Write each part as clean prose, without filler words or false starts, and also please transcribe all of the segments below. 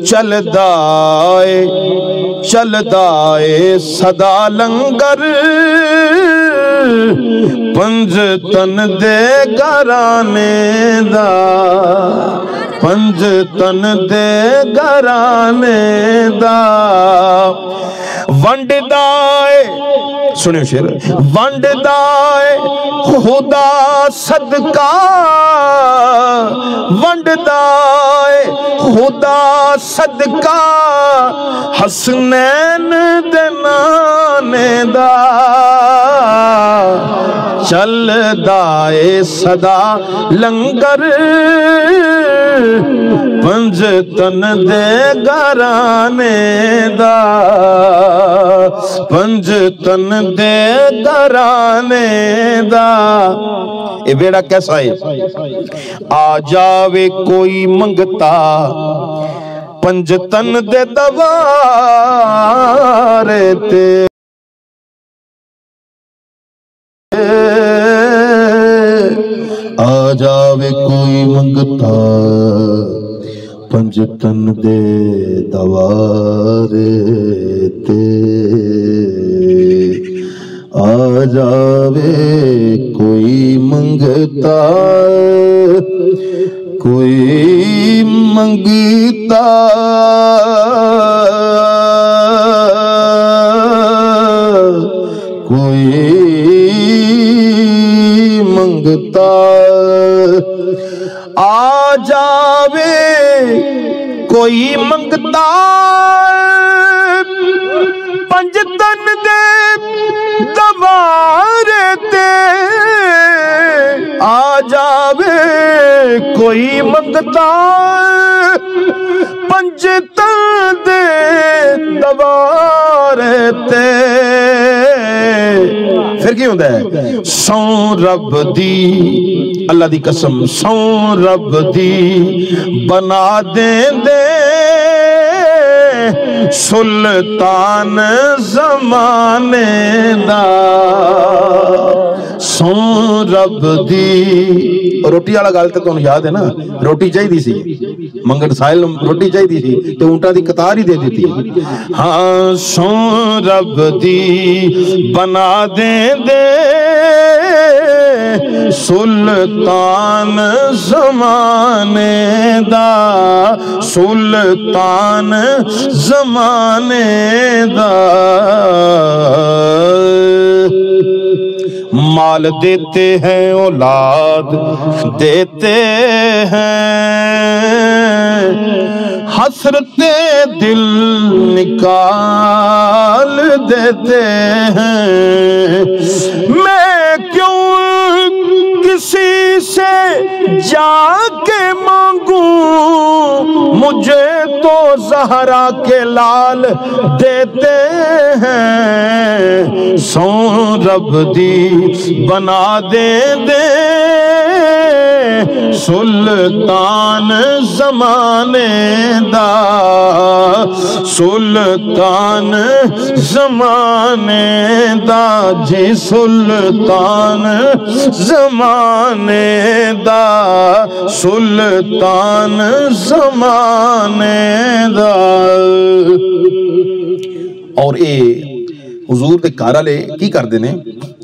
چلدا اے صدا لنگر پنج تن دے گھرانے دا پنج تن دے گھرانے دا ونڈ دائے سنیو شیر ونڈ دائے خدا صدقہ ونڈ دائے خدا صدقہ حسنین دے نانے دا چل دائے صدا لنگر پنج تن دے گھرانے دا پنج تن دے گھرانے دا اے بیڑا کیسا ہے آ جاوے کوئی منگتا پنج تن دے دوارے تے آ جاوے کوئی منگتا پنج تن دے دوارے تے آ جاوے کوئی منگتا کوئی منگتا کوئی منگتا آ جاوے کوئی منگتا پنج تن دے دوارے تے آ جاوے کوئی منگتا پنج تن دے دوارے تے پھر کی ہوندہ ہے سون رب دی اللہ دی قسم سون رب دی بنا دیں دے سلطان زمانے دا سون رب دی روٹی والا گل تے تانوں یاد ہے نا روٹی چاہیے سی منگن سائل روٹی چاہیے سی تے اونٹاں دی قطار ہی دے دیتی ہاں سون رب دی بنا دیں دے سلطان زمانے دا سلطان زمانے دا مال دیتے ہیں اولاد دیتے ہیں حسرت دل نکال دیتے ہیں میں کیوں کسی سے جا کے مانگوں مجھے تو زہرا کے لال دیتے ہیں سون رب دی بنا دے سلطان زمانے دا سلطان زمانے دا جی سلطان زمانے دا سلطان زمانے دا اور اے حضور دے کارا لے کی کر دینے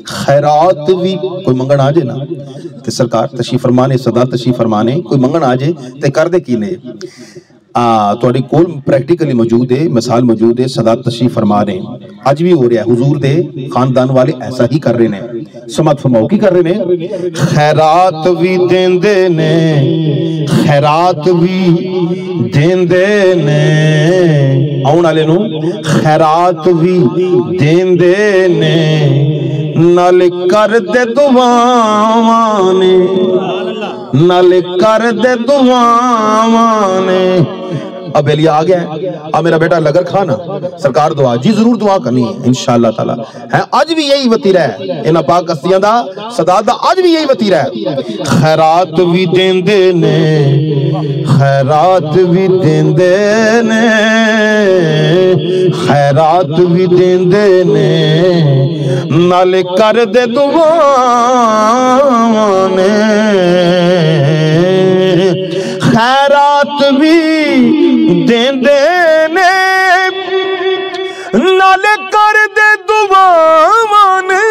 خیرات بھی کوئی منگن آ جائے نا تے سرکار تشریف فرمانے صدا تشریف فرمانے کوئی منگن آ جائے تے کر دے کی نے توڑی کول پریکٹیکلی موجود ہے مثال موجود ہے صدا تشریف فرمانے آج بھی ہو رہا ہے حضور دے خاندان والے ایسا ہی کر رہے ہیں سمت فرماؤ کی کر رہے ہیں خیرات بھی دین دینے خیرات بھی دین دینے آؤں نالے نو خیرات بھی دین دینے نال کر دے دعاوانے نال کر دے دعاوانے اب علی آ گیا ہے اب میرا بیٹا لگر کھانا سرکار دعا جی ضرور دعا کرنی ہے انشاءاللہ تعالی ہے آج بھی یہی وطیرہ ہے انہا پاک ہستیاں دا صدا دا آج بھی یہی وطیرہ ہے خیرات بھی دین دینے خیرات بھی دین دینے خیرات بھی دین دینے نال کر دے دعاوانے خیرات بھی دیندے نے نالے کر دے دعاواں نے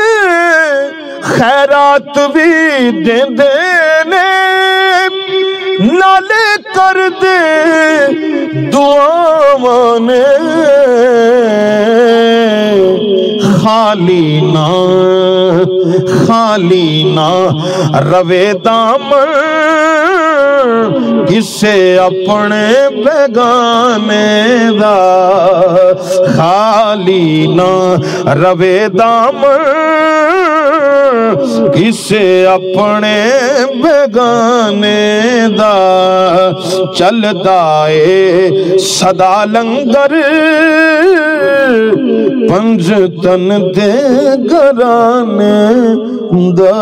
خیرات بھی دیندے نے نالے کر دے دعاواں نے خالی نہ روے دامن کسے اپنے بیگانے دا خالی نہ روے دامن کسے اپنے بیگانے دا چلدا اے صدا لنگر پنج تن دے گھرانے دا